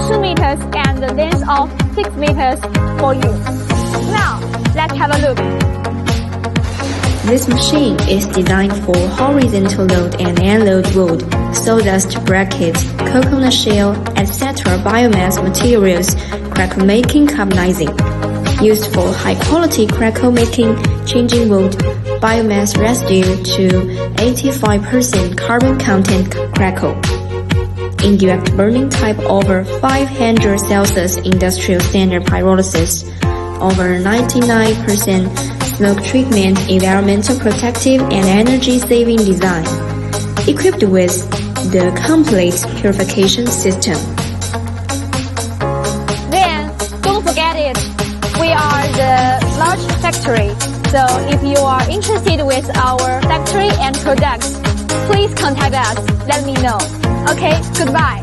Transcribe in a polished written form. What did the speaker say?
2 meters and the length of 6 meters for you. Now, let's have a look. This machine is designed for horizontal load and unload wood, sawdust brackets, coconut shell, etc. biomass materials, crackle making, carbonizing. Used for high-quality crackle making, changing wood, biomass residue to 85% carbon content crackle. Indirect burning type over 500 Celsius industrial standard pyrolysis, over 99% smoke treatment, environmental protective and energy-saving design, equipped with the complete purification system. Then, don't forget it, we are the large factory, so if you are interested with our factory and products, please contact us, let me know. Okay, goodbye.